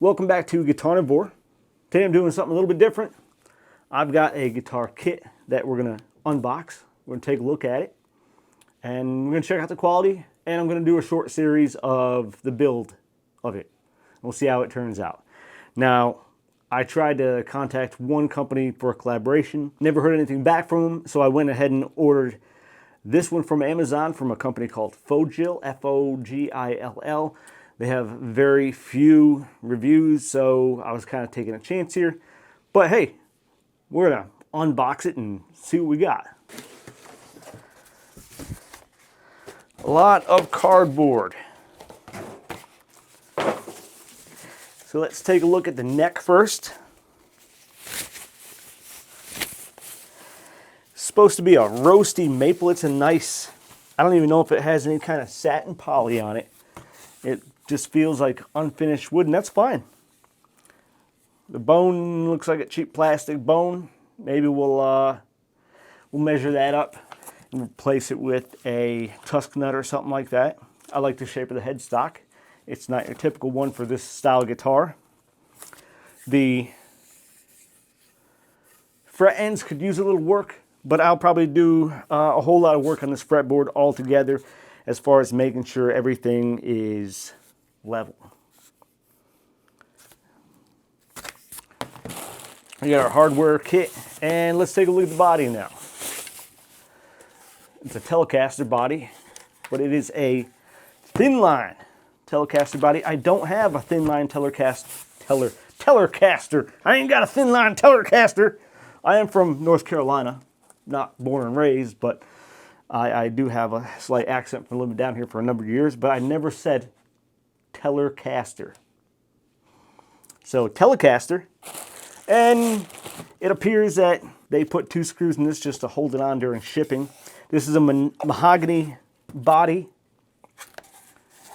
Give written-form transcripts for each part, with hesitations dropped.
Welcome back to Guitarnivore. Today I'm doing something a little bit different. I've got a guitar kit that we're going to unbox. We're going to take a look at it and we're going to check out the quality, and I'm going to do a short series of the build of it. We'll see how it turns out. Now, I tried to contact one company for a collaboration. Never heard anything back from them, so I went ahead and ordered this one from Amazon from a company called Fojill, Fogill. They have very few reviews, so I was kind of taking a chance here. But hey, we're gonna unbox it and see what we got. A lot of cardboard. So let's take a look at the neck first. It's supposed to be a roasty maple. It's a nice, I don't even know if it has any kind of satin poly on it. It just feels like unfinished wood, and that's fine. The bone looks like a cheap plastic bone. Maybe we'll measure that up and replace it with a tusk nut or something like that. I like the shape of the headstock. It's not your typical one for this style guitar. The fret ends could use a little work, but I'll probably do a whole lot of work on this fretboard altogether as far as making sure everything is level. We got our hardware kit, and let's take a look at the body now. It's a Telecaster body, but it is a thin line Telecaster body. I don't have a thin line Telecaster. I ain't got a thin line Telecaster. I am from North Carolina, not born and raised, but I do have a slight accent from living down here for a number of years, but I never said Telecaster. So Telecaster, and it appears that they put 2 screws in this just to hold it on during shipping. This is a mahogany body.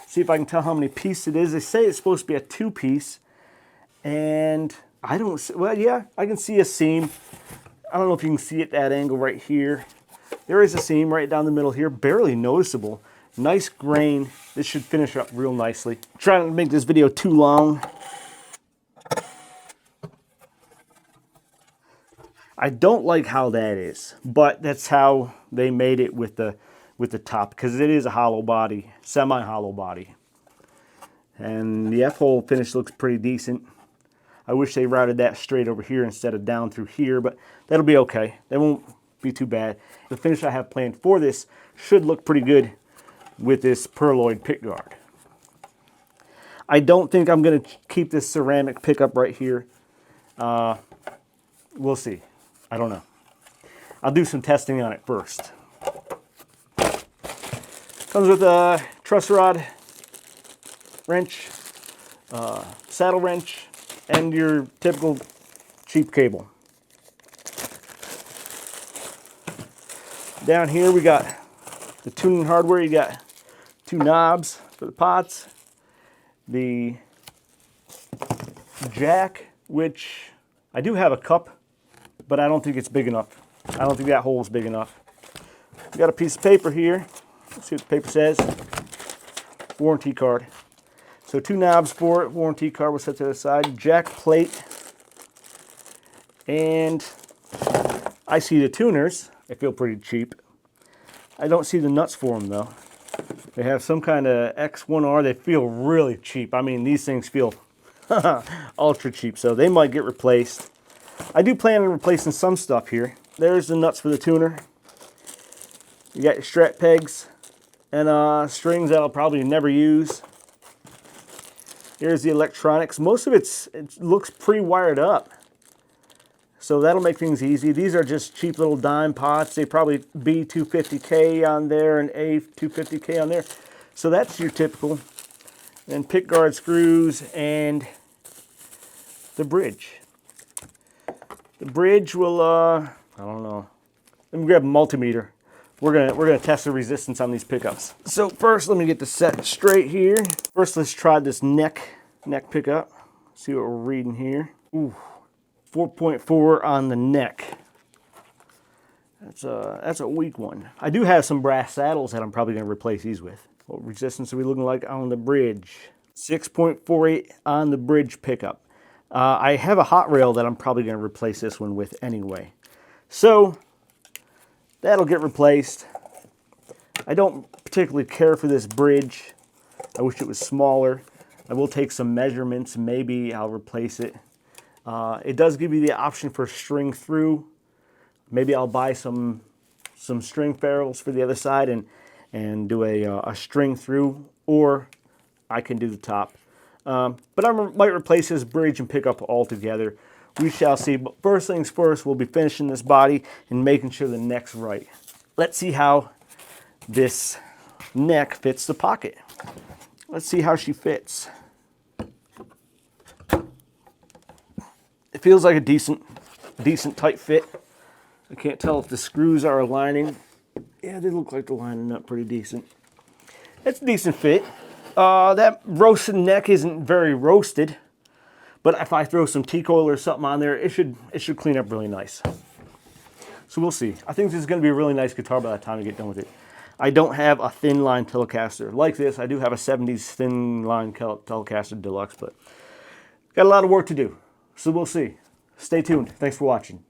See if I can tell how many pieces it is. They say it's supposed to be a 2-piece, and I don't see, well, yeah, I can see a seam. I don't know if you can see it at that angle right here. There is a seam right down the middle here, barely noticeable. Nice grain. This should finish up real nicely. I'm trying not to make this video too long. I don't like how that is, but that's how they made it with the top, because it is a hollow body, semi-hollow body. And the F-hole finish looks pretty decent. I wish they routed that straight over here instead of down through here, but that'll be okay. That won't be too bad. The finish I have planned for this should look pretty good with this perloid pickguard. I don't think I'm going to keep this ceramic pickup right here. We'll see. I don't know. I'll do some testing on it first. Comes with a truss rod, wrench, saddle wrench, and your typical cheap cable. Down here we got the tuning hardware. You got 2 knobs for the pots, the jack, which I do have a cup, but I don't think it's big enough. I don't think that hole is big enough. We got a piece of paper here. Let's see what the paper says. Warranty card. So 2 knobs for it, warranty card was set to the side, jack plate, and I see the tuners. They feel pretty cheap. I don't see the nuts for them though. They have some kind of X1R. They feel really cheap. I mean, these things feel ultra cheap, so they might get replaced. I do plan on replacing some stuff here. There's the nuts for the tuner. You got your strap pegs and strings that I'll probably never use. Here's the electronics. Most of it looks pre-wired up, so that'll make things easy. These are just cheap little dime pots. They probably B250K on there and A250K on there. So that's your typical. And pickguard screws and the bridge. The bridge will, I don't know. Let me grab a multimeter. We're gonna test the resistance on these pickups. So first, let me get this set straight here. First, let's try this neck pickup. See what we're reading here. Ooh, 4.4 on the neck. That's a weak one. I do have some brass saddles that I'm probably gonna replace these with. What resistance are we looking like on the bridge? 6.48 on the bridge pickup. I have a hot rail that I'm probably going to replace this one with anyway. So that'll get replaced. I don't particularly care for this bridge. I wish it was smaller. I will take some measurements. Maybe I'll replace it. It does give you the option for string through. Maybe I'll buy some string ferrules for the other side and do a string through, or I can do the top. But I might replace this bridge and pick up altogether. We shall see. But first things first, we'll be finishing this body and making sure the neck's right. Let's see how this neck fits the pocket. Let's see how she fits. It feels like a decent tight fit. I can't tell if the screws are aligning. Yeah, they look like they're lining up pretty decent. It's a decent fit. That roasted neck isn't very roasted, but if I throw some teak oil or something on there, it should clean up really nice. So we'll see. I think this is going to be a really nice guitar by the time I get done with it. I don't have a thin line Telecaster like this. I do have a 70s thin line Telecaster Deluxe, but got a lot of work to do. So we'll see. Stay tuned. Thanks for watching.